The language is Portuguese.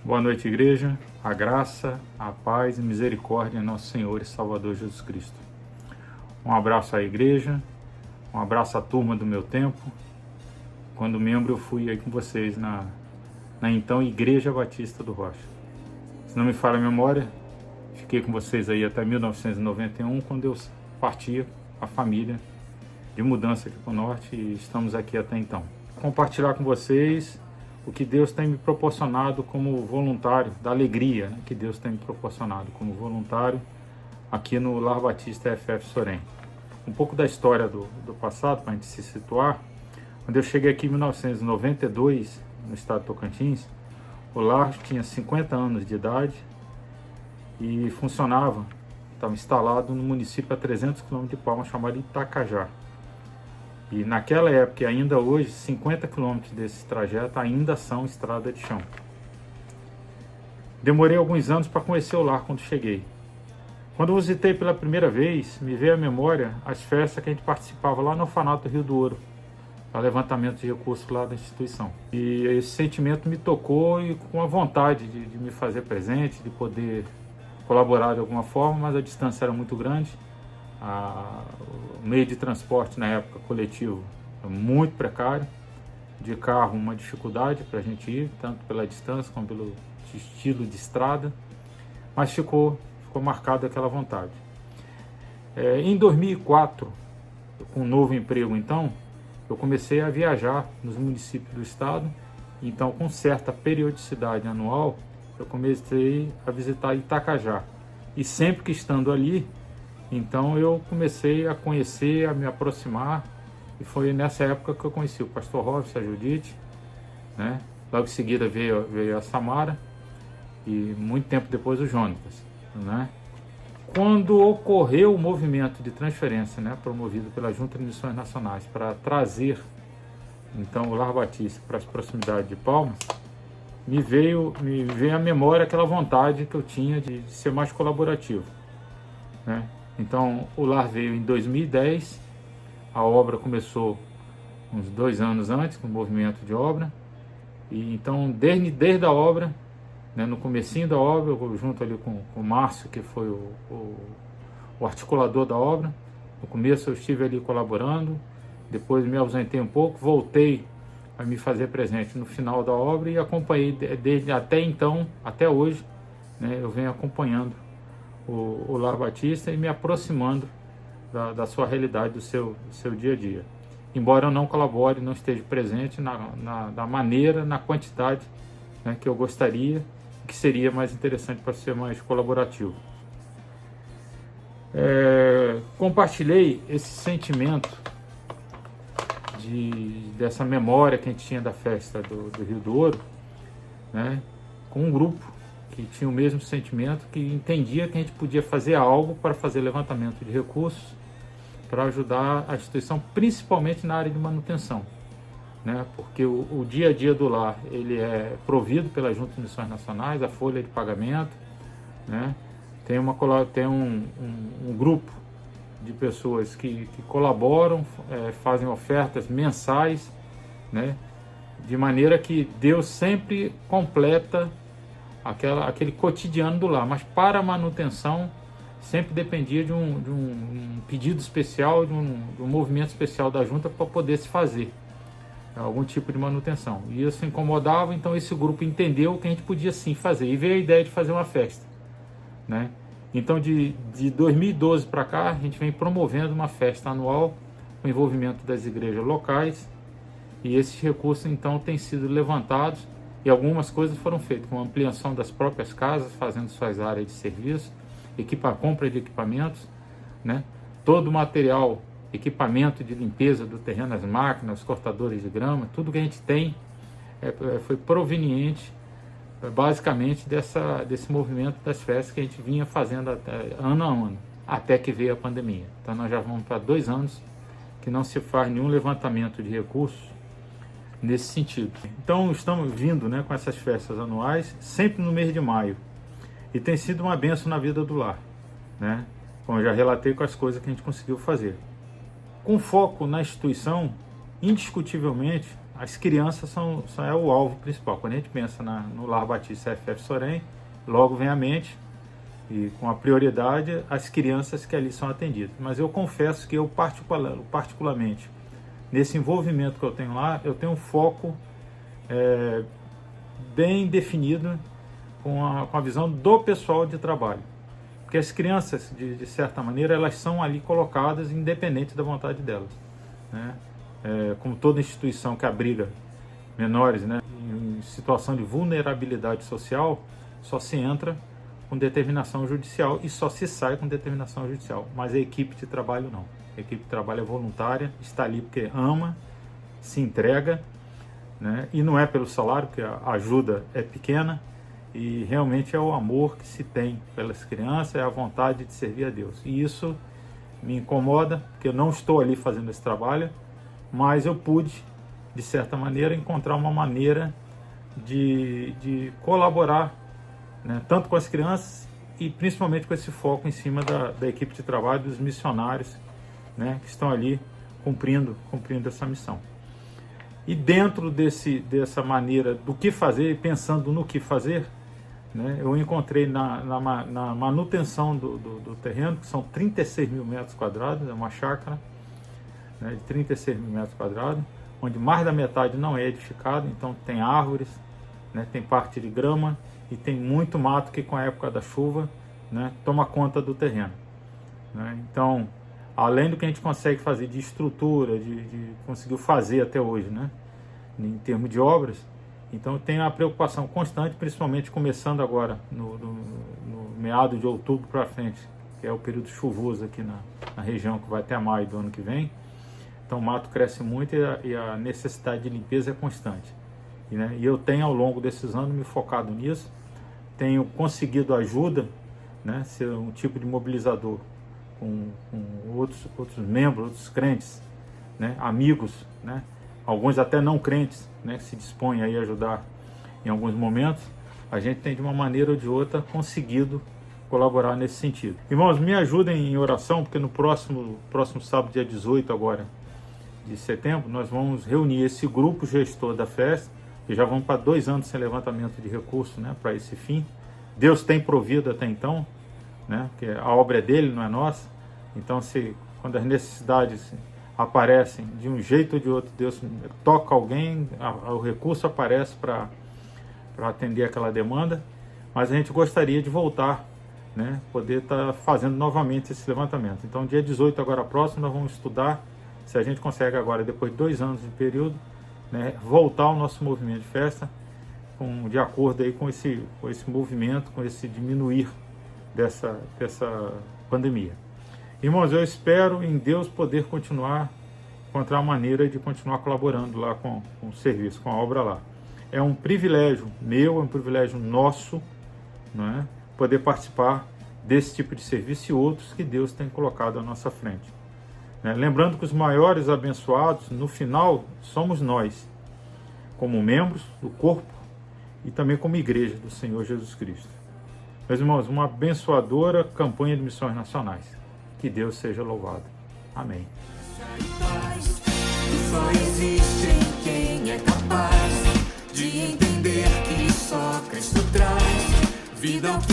Boa noite, igreja. A graça, a paz e misericórdia em nosso Senhor e Salvador Jesus Cristo. Um abraço à igreja, um abraço à turma do meu tempo. Quando membro, eu fui aí com vocês na então Igreja Batista do Rocha. Se não me falha a memória, fiquei com vocês aí até 1991, quando eu partia a família de mudança aqui para o norte, e estamos aqui até então. Compartilhar com vocês o que Deus tem me proporcionado como voluntário, da alegria, né, que Deus tem me proporcionado como voluntário aqui no Lar Batista FF Sorém. Um pouco da história do passado, para a gente se situar. Quando eu cheguei aqui em 1992, no estado de Tocantins, o lar tinha 50 anos de idade e funcionava, estava instalado no município a 300 km de Palmas, chamado Itacajá. E naquela época e ainda hoje, 50 km desse trajeto ainda são estrada de chão. Demorei alguns anos para conhecer o lar quando cheguei. Quando eu visitei pela primeira vez, me veio à memória as festas que a gente participava lá no orfanato do Rio do Ouro, para levantamento de recursos lá da instituição. E esse sentimento me tocou e com a vontade de me fazer presente, de poder colaborar de alguma forma, mas a distância era muito grande. O meio de transporte na época coletivo muito precário, de carro uma dificuldade para a gente ir, tanto pela distância como pelo estilo de estrada, mas ficou marcada aquela vontade. Em 2004, com um novo emprego então, eu comecei a viajar nos municípios do estado, então com certa periodicidade anual, eu comecei a visitar Itacajá, e sempre que estando ali, então eu comecei a conhecer, a me aproximar, e foi nessa época que eu conheci o pastor Robson, a Judite, né? Logo em seguida veio a Samara, e muito tempo depois o Jonatas, né? Quando ocorreu o movimento de transferência, né, promovido pela Junta de Missões Nacionais para trazer então o Lar Batista para as proximidades de Palmas, me veio à memória aquela vontade que eu tinha de ser mais colaborativo, né? Então, o lar veio em 2010, a obra começou uns 2 anos antes, com o movimento de obra, e então, desde a obra, né, no comecinho da obra, eu junto ali com o Márcio, que foi o articulador da obra, no começo eu estive ali colaborando, depois me ausentei um pouco, voltei a me fazer presente no final da obra e acompanhei desde até então, até hoje, né, eu venho acompanhando o Lar Batista e me aproximando da sua realidade, do seu dia a dia. Embora eu não colabore, não esteja presente da maneira, na quantidade, né, que eu gostaria, que seria mais interessante para ser mais colaborativo. Compartilhei esse sentimento dessa memória que a gente tinha da festa do Rio do Ouro, né, com um grupo que tinha o mesmo sentimento, que entendia que a gente podia fazer algo para fazer levantamento de recursos para ajudar a instituição, principalmente na área de manutenção, né? Porque o dia a dia do lar ele é provido pela Junta de Missões Nacionais, a folha de pagamento, né? Tem um grupo de pessoas que colaboram, fazem ofertas mensais, né? De maneira que Deus sempre completa aquele cotidiano do lar, mas para a manutenção sempre dependia de um pedido especial, de um movimento especial da junta para poder se fazer algum tipo de manutenção. E isso incomodava, então esse grupo entendeu que a gente podia sim fazer, e veio a ideia de fazer uma festa, né? Então de 2012 para cá, a gente vem promovendo uma festa anual com envolvimento das igrejas locais, e esses recursos então têm sido levantados. E algumas coisas foram feitas com ampliação das próprias casas, fazendo suas áreas de serviço, compra de equipamentos, né? Todo o material, equipamento de limpeza do terreno, as máquinas, os cortadores de grama, tudo que a gente tem foi proveniente, basicamente, desse movimento das festas que a gente vinha fazendo ano a ano, até que veio a pandemia. Então nós já vamos para 2 anos que não se faz nenhum levantamento de recursos nesse sentido. Então estamos vindo, né, com essas festas anuais, sempre no mês de maio, e tem sido uma bênção na vida do lar, né? Como eu já relatei, com as coisas que a gente conseguiu fazer. Com foco na instituição, indiscutivelmente, as crianças são o alvo principal. Quando a gente pensa no Lar Batista FF Sorém, logo vem à mente, e com a prioridade, as crianças que ali são atendidas. Mas eu confesso que eu, particularmente, nesse envolvimento que eu tenho lá, eu tenho um foco bem definido com a visão do pessoal de trabalho. Porque as crianças, de certa maneira, elas são ali colocadas independente da vontade delas, né? Como toda instituição que abriga menores, né, em situação de vulnerabilidade social, só se entra com determinação judicial e só se sai com determinação judicial. Mas a equipe de trabalho não. A equipe de trabalho é voluntária, está ali porque ama, se entrega, né, e não é pelo salário, porque a ajuda é pequena, e realmente é o amor que se tem pelas crianças, é a vontade de servir a Deus. E isso me incomoda, porque eu não estou ali fazendo esse trabalho, mas eu pude, de certa maneira, encontrar uma maneira de colaborar, né, tanto com as crianças e principalmente com esse foco em cima da equipe de trabalho, dos missionários, né, que estão ali cumprindo essa missão. E dentro dessa maneira do que fazer, e pensando no que fazer, né, eu encontrei na manutenção do terreno, que são 36 mil metros quadrados, é uma chácara, né, de 36 mil metros quadrados, onde mais da metade não é edificado, então tem árvores, né, tem parte de grama e tem muito mato que com a época da chuva, né, toma conta do terreno, né? Então, além do que a gente consegue fazer de estrutura, conseguiu fazer até hoje, né, em termos de obras, então tem a preocupação constante, principalmente começando agora no meado de outubro para frente, que é o período chuvoso aqui na região, que vai até maio do ano que vem. Então o mato cresce muito e a necessidade de limpeza é constante. Né? E eu tenho ao longo desses anos me focado nisso, tenho conseguido ajuda, né, ser um tipo de mobilizador com outros membros, outros crentes, né, amigos, né, alguns até não crentes, né, que se dispõem aí a ajudar em alguns momentos. A gente tem de uma maneira ou de outra conseguido colaborar nesse sentido. Irmãos, me ajudem em oração, porque no próximo sábado, dia 18 agora de setembro, nós vamos reunir esse grupo gestor da festa, que já vão para 2 anos sem levantamento de recursos, né, para esse fim. Deus tem provido até então, né, porque a obra é dele, não é nossa. Então, quando as necessidades aparecem de um jeito ou de outro, Deus toca alguém, o recurso aparece para atender aquela demanda, mas a gente gostaria de voltar, né, poder estar fazendo novamente esse levantamento. Então, dia 18 agora próximo, nós vamos estudar se a gente consegue agora, depois de 2 anos de período, né, voltar ao nosso movimento de festa, de acordo aí com esse movimento, com esse diminuir dessa pandemia. Irmãos, eu espero em Deus poder encontrar maneira de continuar colaborando lá com o serviço, com a obra lá. É um privilégio meu, é um privilégio nosso, não é? Poder participar desse tipo de serviço e outros que Deus tem colocado à nossa frente. Lembrando que os maiores abençoados, no final, somos nós, como membros do corpo e também como igreja do Senhor Jesus Cristo. Meus irmãos, uma abençoadora campanha de missões nacionais. Que Deus seja louvado. Amém. Só existe em quem é capaz de entender que só Cristo traz vida ao que